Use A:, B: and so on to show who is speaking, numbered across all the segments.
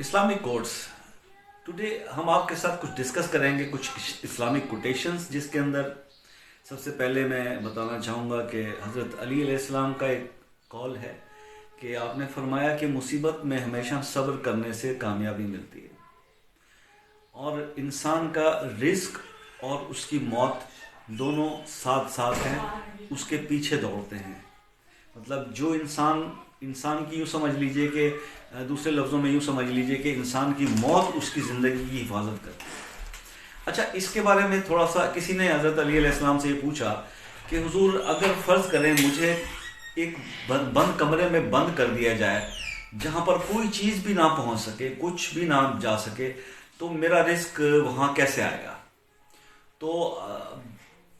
A: Islamic quotes today ہم آپ کے ساتھ کچھ ڈسکس کریں گے، کچھ اسلامک کوٹیشنز، جس کے اندر سب سے پہلے میں بتانا چاہوں گا کہ حضرت علی علیہ السلام کا ایک قول ہے کہ آپ نے فرمایا کہ مصیبت میں ہمیشہ صبر کرنے سے کامیابی ملتی ہے، اور انسان کا رزق اور اس کی موت دونوں ساتھ ساتھ ہیں، اس کے پیچھے دوڑتے ہیں۔ مطلب جو انسان کی یوں سمجھ لیجئے کہ دوسرے لفظوں میں یوں سمجھ لیجئے کہ انسان کی موت اس کی زندگی کی حفاظت کرتی ہے۔ اچھا، اس کے بارے میں تھوڑا سا کسی نے حضرت علی علیہ السلام سے یہ پوچھا کہ حضور اگر فرض کریں مجھے ایک بند کمرے میں بند کر دیا جائے جہاں پر کوئی چیز بھی نہ پہنچ سکے، کچھ بھی نہ جا سکے، تو میرا رزق وہاں کیسے آئے گا؟ تو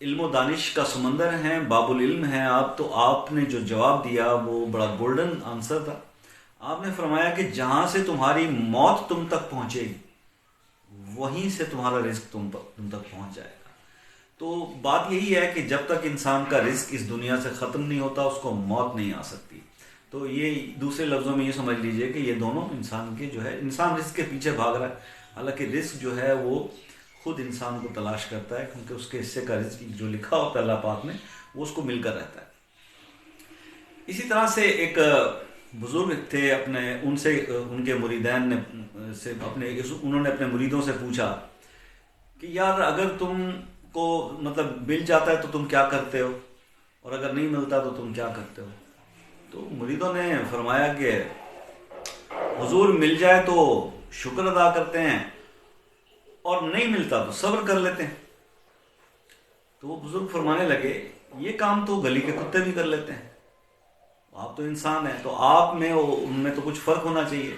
A: علم و دانش کا سمندر ہیں، باب العلم ہیں آپ، تو آپ نے جو جواب دیا وہ بڑا گولڈن آنسر تھا۔ آپ نے فرمایا کہ جہاں سے تمہاری موت تم تک پہنچے گی وہیں سے تمہارا رزق تم تک پہنچ جائے گا۔ تو بات یہی ہے کہ جب تک انسان کا رزق اس دنیا سے ختم نہیں ہوتا اس کو موت نہیں آ سکتی۔ تو یہ دوسرے لفظوں میں یہ سمجھ لیجئے کہ یہ دونوں انسان کے جو ہے، انسان رزق کے پیچھے بھاگ رہا ہے، حالانکہ رزق جو ہے وہ خود انسان کو تلاش کرتا ہے، کیونکہ اس کے حصے کا رزق جو لکھا ہوتا ہے اللہ پاک نے وہ اس کو مل کر رہتا ہے۔ اسی طرح سے ایک بزرگ تھے، ان کے مریدین نے انہوں نے اپنے مریدوں سے پوچھا کہ یار اگر تم کو مطلب مل جاتا ہے تو تم کیا کرتے ہو، اور اگر نہیں ملتا تو تم کیا کرتے ہو؟ تو مریدوں نے فرمایا کہ حضور مل جائے تو شکر ادا کرتے ہیں، اور نہیں ملتا تو صبر کر لیتے ہیں۔ تو وہ بزرگ فرمانے لگے یہ کام تو گلی کے کتے بھی کر لیتے ہیں، آپ تو انسان ہیں، تو آپ میں ان میں تو کچھ فرق ہونا چاہیے۔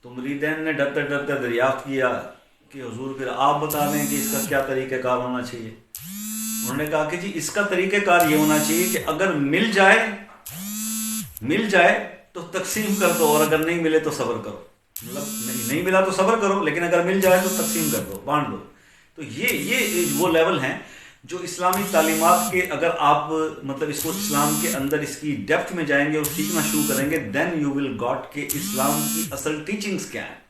A: تو مریدین نے ڈرتے ڈرتے دریافت کیا کہ حضور پھر آپ بتا دیں کہ اس کا کیا طریقہ کار ہونا چاہیے۔ انہوں نے کہا کہ جی اس کا طریقہ کار یہ ہونا چاہیے کہ اگر مل جائے تو تقسیم کر دو، اور اگر نہیں ملے تو صبر کرو۔ مطلب نہیں ملا تو صبر کرو، لیکن اگر مل جائے تو تقسیم کر دو، بانٹ دو۔ تو یہ وہ لیول ہیں جو اسلامی تعلیمات کے، اگر آپ مطلب اس کو اسلام کے اندر اس کی ڈیپتھ میں جائیں گے اور سیکھنا شروع کریں گے، دین یو ول گاٹ کہ اسلام کی اصل ٹیچنگز کیا ہیں۔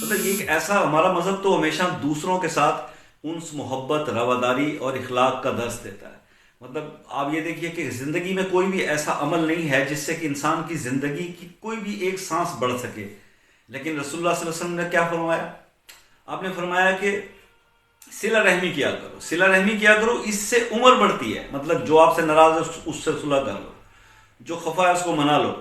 A: مطلب یہ ایک ایسا، ہمارا مذہب تو ہمیشہ دوسروں کے ساتھ انس، محبت، رواداری اور اخلاق کا درس دیتا ہے۔ مطلب آپ یہ دیکھیے کہ زندگی میں کوئی بھی ایسا عمل نہیں ہے جس سے کہ انسان کی زندگی کی کوئی بھی ایک سانس بڑھ سکے، لیکن رسول اللہ صلی اللہ علیہ وسلم نے کیا فرمایا؟ آپ نے فرمایا کہ صلہ رحمی کیا کرو، صلہ رحمی کیا کرو، اس سے عمر بڑھتی ہے۔ مطلب جو آپ سے ناراض ہے اس سے صلح کر لو، جو خفا ہے اس کو منا لو۔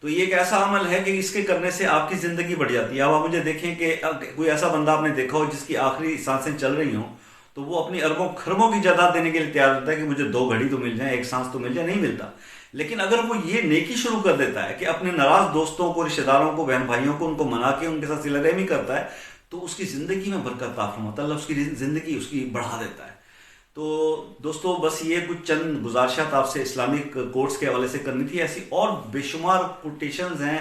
A: تو یہ ایک ایسا عمل ہے کہ اس کے کرنے سے آپ کی زندگی بڑھ جاتی ہے۔ اب آپ مجھے دیکھیں کہ کوئی ایسا بندہ آپ نے دیکھا ہو جس کی آخری سانسیں چل رہی ہوں تو وہ اپنی اربوں خربوں کی جائیداد دینے کے لیے تیار ہوتا ہے کہ مجھے 2 گھڑی تو مل جائیں، 1 سانس تو مل جائے، نہیں ملتا۔ لیکن اگر وہ یہ نیکی شروع کر دیتا ہے کہ اپنے ناراض دوستوں کو، رشتہ داروں کو، بہن بھائیوں کو، ان کو منا کے ان کے ساتھ صلہ رحمی کرتا ہے، تو اس کی زندگی میں برکت عطا فرماتا ہے، اللہ اس کی زندگی اس کی بڑھا دیتا ہے۔ تو دوستو، بس یہ کچھ چند گزارشات آپ سے اسلامک کوٹس کے حوالے سے کرنی تھی۔ ایسی اور بے شمار کوٹیشنز ہیں،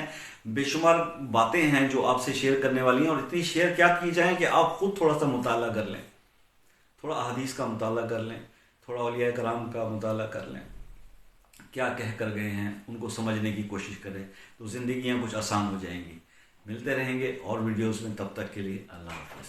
A: بے شمار باتیں ہیں جو آپ سے شیئر کرنے والی ہیں، اور اتنی شیئر کیا کی جائیں کہ آپ خود تھوڑا سا مطالعہ کر لیں، تھوڑا احادیث کا مطالعہ کر لیں، تھوڑا اولیاء کرام کا مطالعہ کر لیں، کیا کہہ کر گئے ہیں ان کو سمجھنے کی کوشش کریں، تو زندگیاں کچھ آسان ہو جائیں گی۔ ملتے رہیں گے اور ویڈیوز میں، تب تک کے لیے اللہ حافظ۔